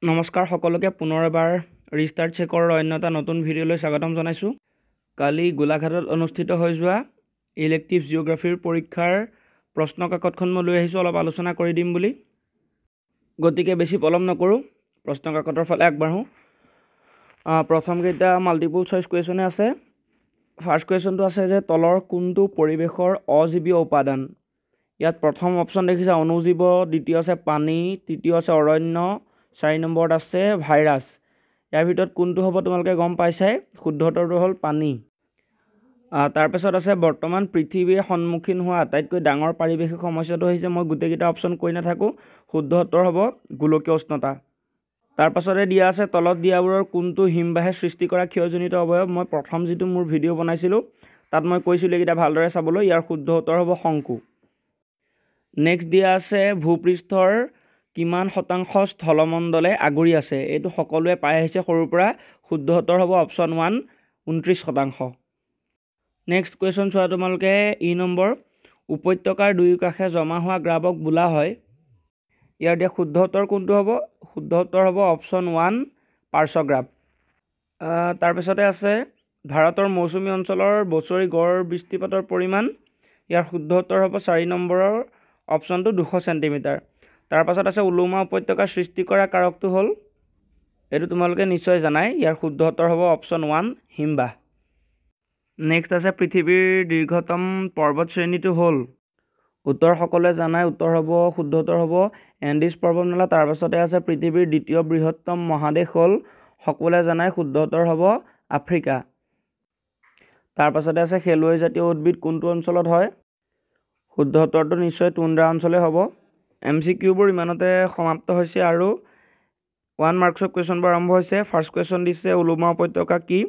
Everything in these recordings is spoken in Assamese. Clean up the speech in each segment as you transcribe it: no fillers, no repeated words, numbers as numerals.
নমস্কাৰ সকলোকে পুনৰ এবাৰ ৰিষ্টাৰ্ট চেকৰ অন্য এটা নতুন ভিডিঅ'লৈ স্বাগতম জনাইছোঁ। কালি গোলাঘাটত অনুষ্ঠিত হৈ যোৱা ইলেক্টিভ জিঅ'গ্ৰাফীৰ পৰীক্ষাৰ প্ৰশ্ন কাকতখন মই লৈ আহিছোঁ অলপ আলোচনা কৰি দিম বুলি। গতিকে বেছি পলম নকৰোঁ, প্ৰশ্ন কাকতৰ ফালে আগবাঢ়োঁ। প্ৰথমকেইটা মাল্টিপল চইচ কুৱেশ্যনে আছে। ফাৰ্ষ্ট কুৱেশ্যনটো আছে যে তলৰ কোনটো পৰিৱেশৰ অজীৱীয় উপাদান। ইয়াত প্ৰথম অপশ্যন দেখিছা অণুজীৱ, দ্বিতীয় আছে পানী, তৃতীয় আছে অৰণ্য, 4 নম্বৰত আছে ভাইৰাছ। ইয়াৰ ভিতৰত কোনটো হ'ব তোমালোকে গম পাইছাই, শুদ্ধ উত্তৰটো হ'ল পানী। তাৰপিছত আছে বৰ্তমান পৃথিৱীয়ে সন্মুখীন হোৱা আটাইতকৈ ডাঙৰ পাৰিৱেশিক সমস্যাটো হৈছে, মই গোটেইকেইটা অপশ্যন কৈ নাথাকোঁ, শুদ্ধ উত্তৰ হ'ব গোলকীয় উষ্ণতা। তাৰপাছতে দিয়া আছে তলত দিয়াবোৰৰ কোনটো হিমবাহে সৃষ্টি কৰা ক্ষয়জনিত অৱয়ব। মই প্ৰথম যিটো মোৰ ভিডিঅ' বনাইছিলোঁ তাত মই কৈছিলোঁ এইকেইটা ভালদৰে চাবলৈ। ইয়াৰ শুদ্ধ উত্তৰ হ'ব শংকু। নেক্সট দিয়া আছে ভূপৃষ্ঠৰ কিমান শতাংশ স্থলমণ্ডলে আগুৰি আছে। এইটো সকলোৱে পাই আহিছে সৰুৰ পৰা, শুদ্ধ উত্তৰ হ'ব অপশ্যন 1 29%। নেক্সট কুৱেশ্যন চোৱা তোমালোকে নম্বৰ, উপত্যকাৰ দুয়োকাষে জমা হোৱা গ্ৰাৱক বোলা হয়। ইয়াৰ দিয়া শুদ্ধ উত্তৰ কোনটো হ'ব, শুদ্ধ উত্তৰ হ'ব অপশ্যন 1 পাৰ্শ্বগ্ৰাফ। তাৰপিছতে আছে ভাৰতৰ মৌচুমী অঞ্চলৰ বছৰি গড় বৃষ্টিপাতৰ পৰিমাণ। ইয়াৰ শুদ্ধ উত্তৰ হ'ব 4 নম্বৰৰ অপশ্যনটো 200 চেণ্টিমিটাৰ। তাৰপাছত আছে উলুমা উপত্যকাৰ সৃষ্টি কৰা কাৰকটো হ'ল, এইটো তোমালোকে নিশ্চয় জানাই, ইয়াৰ শুদ্ধ উত্তৰ হ'ব অপশ্যন 1 হিমবাহ। নেক্সট আছে পৃথিৱীৰ দীৰ্ঘতম পৰ্বত শ্ৰেণীটো হ'ল, উত্তৰ সকলোৱে জানাই, উত্তৰ হ'ব শুদ্ধ উত্তৰ হ'ব এণ্ডিছ পৰ্বতমালা। তাৰপাছতে আছে পৃথিৱীৰ দ্বিতীয় বৃহত্তম মহাদেশ হ'ল, সকলোৱে জানাই, শুদ্ধ উত্তৰ হ'ব আফ্ৰিকা। তাৰপাছতে আছে খেলুৱৈ জাতীয় উদ্ভিদ কোনটো অঞ্চলত হয়, শুদ্ধ উত্তৰটো নিশ্চয় টুন্দ্ৰা অঞ্চলে হ'ব। MCQবোৰ ইমানতে সমাপ্ত হৈছে আৰু 1 মাৰ্কছৰ কুৱেশ্যনবোৰ আৰম্ভ হৈছে। ফাৰ্ষ্ট কুৱেশ্যন দিছে উলুমা উপত্যকা কি।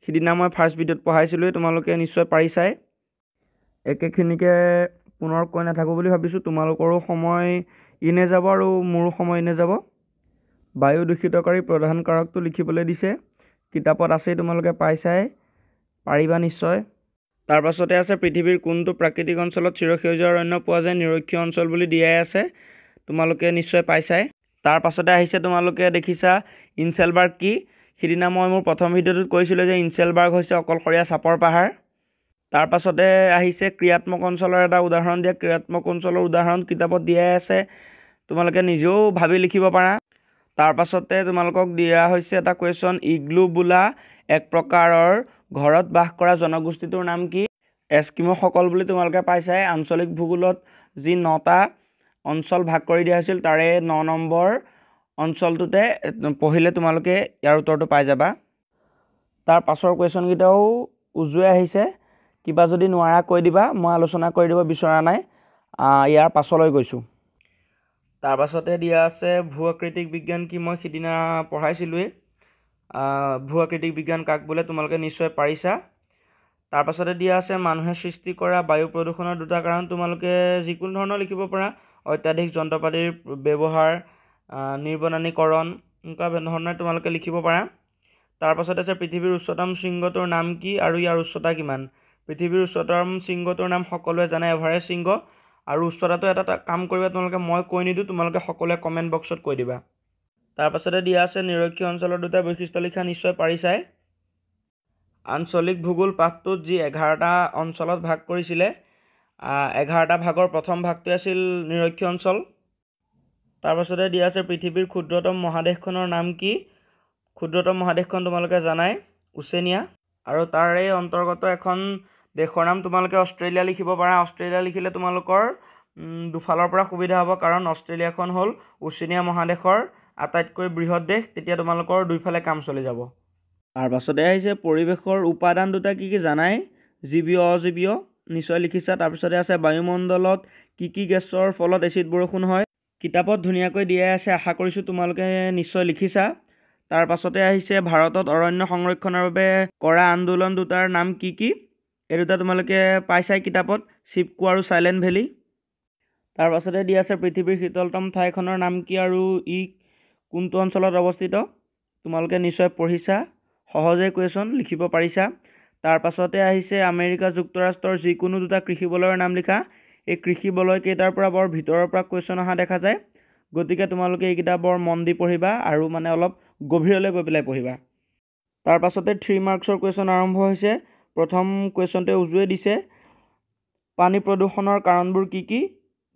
সিদিনা মই ফাৰ্ষ্ট ভিডিঅ'ত পঢ়াইছিলোঁৱেই, তোমালোকে নিশ্চয় পাৰিছাই। একেখিনিকে পুনৰ কৈ নাথাকোঁ বুলি ভাবিছোঁ, তোমালোকৰো সময় ইনে যাব আৰু মোৰো সময় ইনে যাব। বায়ু দূষিতকাৰী প্ৰধান কাৰকটো লিখিবলৈ দিছে, কিতাপত আছেই, তোমালোকে পাইছাই, পাৰিবা নিশ্চয়। তাৰপাছতে আছে পৃথিৱীৰ কোনটো প্ৰাকৃতিক অঞ্চলত চিৰসেউজীয়া অৰণ্য পোৱা যায়, নিৰক্ষীয় অঞ্চল বুলি দিয়াই আছে, তোমালোকে নিশ্চয় পাইছাই। তাৰপাছতে আহিছে তোমালোকে দেখিছা ইনচেলবাৰ্গ কি। সিদিনা মই মোৰ প্ৰথম ভিডিঅ'টোত কৈছিলোঁ যে ইনচেলবাৰ্গ হৈছে অকলশৰীয়া চাপৰ পাহাৰ। তাৰপাছতে আহিছে ক্ৰিয়াত্মক অঞ্চলৰ এটা উদাহৰণ দিয়া, ক্ৰিয়াত্মক অঞ্চলৰ উদাহৰণ কিতাপত দিয়াই আছে, তোমালোকে নিজেও ভাবি লিখিব পাৰা। তাৰপাছতে তোমালোকক দিয়া হৈছে এটা কুৱেশ্যন, ইগ্লু বোলা এক প্ৰকাৰৰ ঘৰত বাস কৰা জনগোষ্ঠীটোৰ নাম কি। এস্কিম'সকল বুলি তোমালোকে পাইছাই। আঞ্চলিক ভূগোলত যি 9টা অঞ্চল ভাগ কৰি দিয়া হৈছিল তাৰে 9 নম্বৰ অঞ্চলটোতে পঢ়িলে তোমালোকে ইয়াৰ উত্তৰটো পাই যাবা। তাৰ পাছৰ কুৱেশ্যনকেইটাও উজুৱে আহিছে, কিবা যদি নোৱাৰা কৈ দিবা, মই আলোচনা কৰি দিব বিচৰা নাই, ইয়াৰ পাছলৈ গৈছোঁ। তাৰপাছতে দিয়া আছে ভূ আকৃতিক বিজ্ঞান কি, মই সিদিনা পঢ়াইছিলোঁৱেই। ভূ আকৃতিক বিজ্ঞান কাক বোলে, তোমালোকে নিশ্চয় পাৰিছা। তাৰপাছতে দিয়া আছে মানুহে সৃষ্টি কৰা বায়ু প্ৰদূষণৰ 2টা কাৰণ, তোমালোকে যিকোনো ধৰণৰ লিখিব পাৰা, অত্যাধিক যন্ত্ৰপাতিৰ ব্যৱহাৰ, নিৰ্বনানীকৰণ, এনেকুৱা ধৰণে তোমালোকে লিখিব পাৰা। তাৰপাছত আছে পৃথিৱীৰ উচ্চতম শৃংগটোৰ নাম কি আৰু ইয়াৰ উচ্চতা কিমান। পৃথিৱীৰ উচ্চতম শৃংগটোৰ নাম সকলোৱে জানে এভাৰেষ্ট শৃংগ, আৰু উচ্চতাটো এটা কাম কৰিবা তোমালোকে, মই কৈ নিদিওঁ, তোমালোকে সকলোৱে কমেণ্ট বক্সত কৈ দিবা। তাৰপাছতে দিয়া আছে নিৰক্ষীয় অঞ্চলৰ 2টা বৈশিষ্ট্য লিখা, নিশ্চয় পাৰিছাই। আঞ্চলিক ভূগোল পাঠটোত যি 11টা অঞ্চলত ভাগ কৰিছিলে, 11টা ভাগৰ প্ৰথম ভাগটোৱে আছিল নিৰক্ষীয় অঞ্চল। তাৰপাছতে দিয়া আছে পৃথিৱীৰ ক্ষুদ্ৰতম মহাদেশখনৰ নাম কি। ক্ষুদ্ৰতম মহাদেশখন তোমালোকে জানাই, ওচেনিয়া, আৰু তাৰে অন্তৰ্গত এখন দেশৰ নাম তোমালোকে অষ্ট্ৰেলিয়া লিখিব পাৰা। অষ্ট্ৰেলিয়া লিখিলে তোমালোকৰ দুফালৰ পৰা সুবিধা হ'ব, কাৰণ অষ্ট্ৰেলিয়াখন হ'ল ওচেনিয়া মহাদেশৰ আটাইতকৈ বৃহৎ দেশ, তেতিয়া তোমালোকৰ দুইফালে কাম চলি যাব। তাৰপাছতে আহিছে পৰিৱেশৰ উপাদান 2টা কি কি জানাই, জীৱীয় অজীৱীয়, নিশ্চয় লিখিছা। তাৰপিছতে আছে বায়ুমণ্ডলত কি কি গেছৰ ফলত এচিড বৰষুণ হয়, কিতাপত ধুনীয়াকৈ দিয়াই আছে, আশা কৰিছোঁ তোমালোকে নিশ্চয় লিখিছা। তাৰপাছতে আহিছে ভাৰতত অৰণ্য সংৰক্ষণৰ বাবে কৰা আন্দোলন 2টাৰ নাম কি কি। এই 2টা তোমালোকে পাইছাই কিতাপত, চিপকো আৰু চাইলেণ্ট ভেলী। তাৰপাছতে দিয়া আছে পৃথিৱীৰ শীতলতম ঠাইখনৰ নাম কি আৰু ই কোনটো অঞ্চলত অৱস্থিত, তোমালোকে নিশ্চয় পঢ়িছা, সহজে কুৱেশ্যন লিখিব পাৰিছা। তাৰপাছতে আহিছে আমেৰিকা যুক্তৰাষ্ট্ৰৰ যিকোনো 2টা কৃষি বলয়ৰ নাম লিখা। এই কৃষি বলয় কেইটাৰ পৰা বৰ ভিতৰৰ পৰা কুৱেশ্যন অহা দেখা যায়, গতিকে তোমালোকে এইকেইটা বৰ মন দি পঢ়িবা আৰু মানে অলপ গভীৰলৈ গৈ পেলাই পঢ়িবা। তাৰ পাছতে 3 মাৰ্কছৰ কুৱেশ্যন আৰম্ভ হৈছে। প্ৰথম কুৱেশ্যনটোৱে উজুৱে দিছে পানী প্ৰদূষণৰ কাৰণবোৰ কি কি,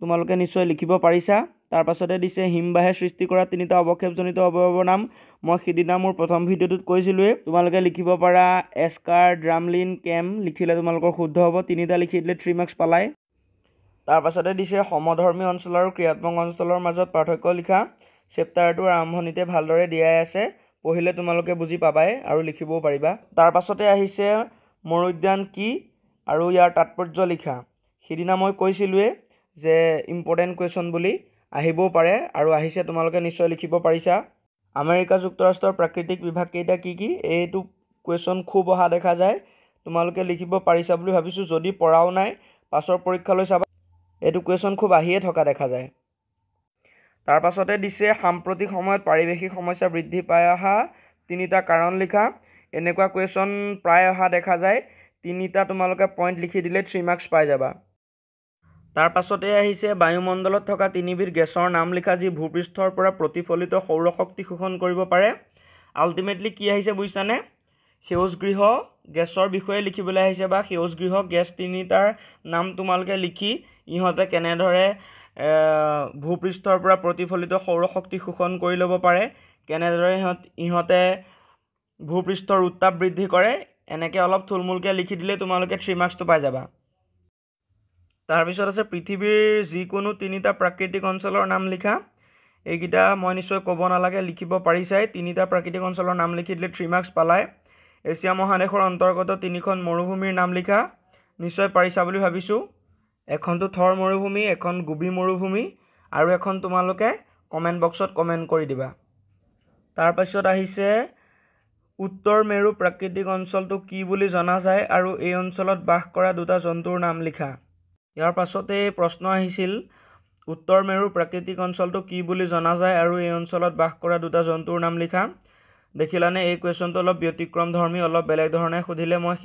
তোমালোকে নিশ্চয় লিখিব পাৰিছা। তাৰ পাছতে দিছে হিমবাহে সৃষ্টি কৰা 3টা অৱক্ষেপজনিত অৱয়ৱৰ নাম। মই সিদিনা মোৰ প্ৰথম ভিডিঅ'টোত কৈছিলোঁৱেই, তোমালোকে লিখিব পাৰা এস্কাৰ, ড্ৰামলিন, কেম। লিখিলে তোমালোকৰ শুদ্ধ হ'ব। 3টা লিখি দিলে 3 মাৰ্কছ পালাই। তাৰ পাছতে দিছে সমধৰ্মী অঞ্চল আৰু ক্ৰিয়াত্মক অঞ্চলৰ মাজত পাৰ্থক্য লিখা। চেপ্টাৰটোৰ আৰম্ভণিতে ভালদৰে দিয়াই আছে, পঢ়িলে তোমালোকে বুজি পাবাই আৰু লিখিবও পাৰিবা। তাৰ পাছতে আহিছে মৰুদ্যান কি আৰু ইয়াৰ তাৎপৰ্য লিখা। সিদিনা মই কৈছিলোঁৱেই যে ইম্পৰ্টেণ্ট কুৱেশ্যন বুলি, আহিবও পাৰে আৰু আহিছে, তোমালোকে নিশ্চয় লিখিব পাৰিছা। আমেৰিকা যুক্তৰাষ্ট্ৰৰ প্ৰাকৃতিক বিভাগ কেইটা কি কি, এইটো কুৱেশ্যন খুব অহা দেখা যায়, তোমালোকে লিখিব পাৰিছা বুলি ভাবিছোঁ। যদি পঢ়াও নাই পাছৰ পৰীক্ষালৈ চাবা, এইটো কুৱেশ্যন খুব আহিয়ে থকা দেখা যায়। তাৰ পাছতে দিছে সাম্প্ৰতিক সময়ত পাৰিৱেশিক সমস্যা বৃদ্ধি পাই অহা 3টা কাৰণ লিখা। এনেকুৱা কুৱেশ্যন প্ৰায় অহা দেখা যায়। 3টা তোমালোকে পইণ্ট লিখি দিলে 3 মাৰ্কছ পাই যাবা। তাৰ পাছতে আহিছে বায়ুমণ্ডলত থকা 3বিধ গেছৰ নাম লিখা যি ভূপৃষ্ঠৰ পৰা প্ৰতিফলিত সৌৰশক্তি শোষণ কৰিব পাৰে। আল্টিমেটলি কি আহিছে বুজিছানে, সেউজগৃহ গেছৰ বিষয়ে লিখিবলৈ আহিছে, বা সেউজগৃহ গেছ 3টাৰ নাম তোমালোকে লিখি ইহঁতে কেনেদৰে ভূপৃষ্ঠৰ পৰা প্ৰতিফলিত সৌৰশক্তি শোষণ কৰি ল'ব পাৰে, কেনেদৰে ইহঁতে ভূপৃষ্ঠৰ উত্তাপ বৃদ্ধি কৰে, এনেকৈ অলপ থুলমূলকৈ লিখি দিলে তোমালোকে 3 মাৰ্কছটো পাই যাবা। তাৰপিছত আছে পৃথিৱীৰ যিকোনো 3টা প্ৰাকৃতিক অঞ্চলৰ নাম লিখা। এইকেইটা মই নিশ্চয় ক'ব নালাগে, লিখিব পাৰিছাই। 3টা প্ৰাকৃতিক অঞ্চলৰ নাম লিখি দিলে 3 মাৰ্কছ পালাই। এছিয়া মহাদেশৰ অন্তৰ্গত 3খন মৰুভূমিৰ নাম লিখা। নিশ্চয় পাৰিছা বুলি ভাবিছোঁ। এখনটো থৰ মৰুভূমি, এখন গোবি মৰুভূমি আৰু এখন তোমালোকে কমেণ্ট বক্সত কমেণ্ট কৰি দিবা। তাৰপাছত আহিছে উত্তৰ মেৰু প্ৰাকৃতিক অঞ্চলটো কি বুলি জনা যায় আৰু এই অঞ্চলত বাস কৰা 2টা জন্তুৰ নাম লিখা। ইয়াৰ পাছতে প্ৰশ্ন আহিছিল উত্তৰ মেৰু প্ৰাকৃতিক অঞ্চলটো কি বুলি জনা যায় আৰু এই অঞ্চলত বাস কৰা 2টা জন্তুৰ নাম লিখা। দেখিলানে এই কুৱেশ্যনটো অলপ ব্যতিক্ৰমধৰ্মী, অলপ বেলেগ ধৰণে সুধিলে। মই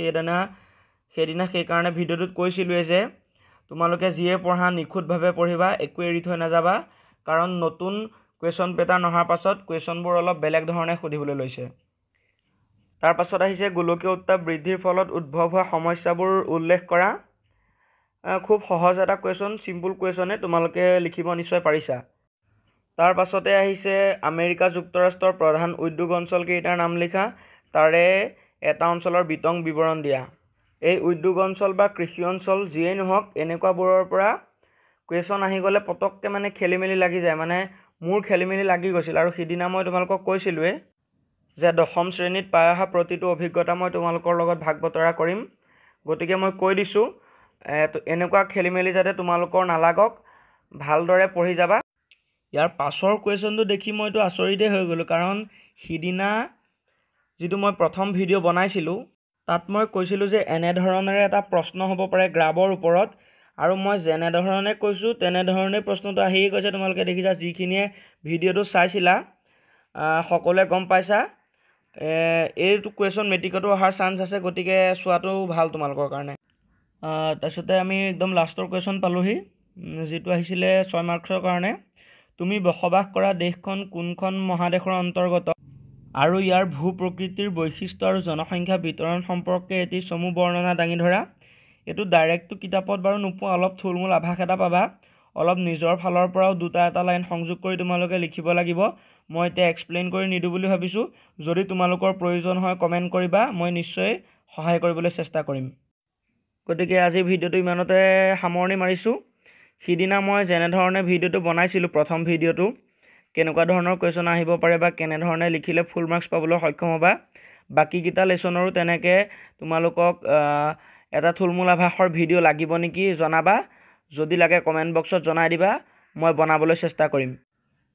সেইদিনা সেইকাৰণে ভিডিঅ'টোত কৈছিলোঁৱেই যে তোমালোকে যিয়ে পঢ়া নিখুঁতভাৱে পঢ়িবা, একো এৰি থৈ নাযাবা, কাৰণ নতুন কুৱেশ্যন পেটাৰ্ণ অহাৰ পাছত কুৱেশ্যনবোৰ অলপ বেলেগ ধৰণে সুধিবলৈ লৈছে। তাৰ পাছত আহিছে গোলকীয় উত্তাপ বৃদ্ধিৰ ফলত উদ্ভৱ হোৱা সমস্যাবোৰ উল্লেখ কৰা। খুব সহজ এটা কুৱেশ্যন, চিম্পুল কুৱেশ্যনে, তোমালোকে লিখিব নিশ্চয় পাৰিছা। তাৰ পাছতে আহিছে আমেৰিকা যুক্তৰাষ্ট্ৰৰ প্ৰধান উদ্যোগ অঞ্চল কেইটাৰ নাম লিখা, তাৰে এটা অঞ্চলৰ বিতং বিৱৰণ দিয়া। এই উদ্যোগ অঞ্চল বা কৃষি অঞ্চল যিয়েই নহওক, এনেকুৱাবোৰৰ পৰা কুৱেশ্যন আহি গ'লে পটককৈ মানে খেলি মেলি লাগি যায়, মানে মোৰ খেলি মেলি লাগি গৈছিল। আৰু সিদিনা মই তোমালোকক কৈছিলোঁৱেই যে 10ম শ্ৰেণীত পাই অহা প্ৰতিটো অভিজ্ঞতা মই তোমালোকৰ লগত ভাগ বতৰা কৰিম। গতিকে মই কৈ দিছোঁ, এনেকুৱা খেলি মেলি যাতে তোমালোকৰ নালাগক, ভালদৰে পঢ়ি যাবা। ইয়াৰ পাছৰ কুৱেশ্যনটো দেখি মইতো আচৰিতেই হৈ গ'লোঁ, কাৰণ সিদিনা যিটো মই প্ৰথম ভিডিঅ' বনাইছিলোঁ তাত মই কৈছিলোঁ যে এনেধৰণেৰে এটা প্ৰশ্ন হ'ব পাৰে গ্ৰাফৰ ওপৰত, আৰু মই যেনেধৰণে কৈছোঁ তেনেধৰণে প্ৰশ্নটো আহিয়ে গৈছে। তোমালোকে দেখিছা, যিখিনিয়ে ভিডিঅ'টো চাইছিলা সকলোৱে গম পাইছা এইটো কুৱেশ্যন মেট্ৰিকতো অহাৰ চান্স আছে, গতিকে চোৱাটো ভাল তোমালোকৰ কাৰণে। তাৰপিছতে আমি একদম লাষ্টৰ কুৱেশ্যন পালোঁহি, যিটো আহিছিলে 6 মাৰ্কছৰ কাৰণে। তুমি বসবাস কৰা দেশখন কোনখন মহাদেশৰ অন্তৰ্গত আৰু ইয়াৰ ভূ প্ৰকৃতিৰ বৈশিষ্ট্য আৰু জনসংখ্যা বিতৰণ সম্পৰ্কে এটি চমু বৰ্ণনা দাঙি ধৰা। এইটো ডাইৰেক্টটো কিতাপত বাৰু নোপোৱা, অলপ থুলমূল আভাস এটা পাবা। অলপ নিজৰ ফালৰ পৰাও 2টা লাইন সংযোগ কৰি তোমালোকে লিখিব লাগিব। মই এতিয়া এক্সপ্লেইন কৰি নিদিওঁ বুলি ভাবিছোঁ। যদি তোমালোকৰ প্ৰয়োজন হয় কমেণ্ট কৰিবা, মই নিশ্চয় সহায় কৰিবলৈ চেষ্টা কৰিম। গতিকে আজি ভিডিঅ'টো ইমানতে সামৰণি মাৰিছোঁ। সিদিনা মই যেনেধৰণে ভিডিঅ'টো বনাইছিলোঁ, প্ৰথম ভিডিঅ'টো কেনেকুৱা ধৰণৰ কুৱেশ্যন আহিব পাৰে বা কেনেধৰণে লিখিলে ফুল মাৰ্কছ পাবলৈ সক্ষম হ'বা, বাকীকেইটা লেচনৰো তেনেকৈ তোমালোকক এটা থুলমূল আভাসৰ ভিডিঅ' লাগিব নেকি জনাবা। যদি লাগে কমেণ্ট বক্সত জনাই দিবা, মই বনাবলৈ চেষ্টা কৰিম।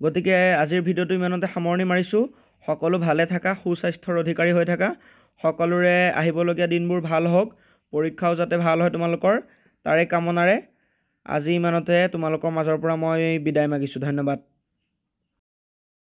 গতিকে আজিৰ ভিডিঅ'টো ইমানতে সামৰণি মাৰিছোঁ। সকলো ভালে থাকা, সুস্বাস্থ্যৰ অধিকাৰী হৈ থাকা। সকলোৰে আহিবলগীয়া দিনবোৰ ভাল হওক, পৰীক্ষাও যাতে ভাল হয় তোমালোকৰ, তাৰে কামনাৰে আজি ইমানতে তোমালোকৰ মাজৰ পৰা মই বিদায় মাগিছোঁ। ধন্যবাদ।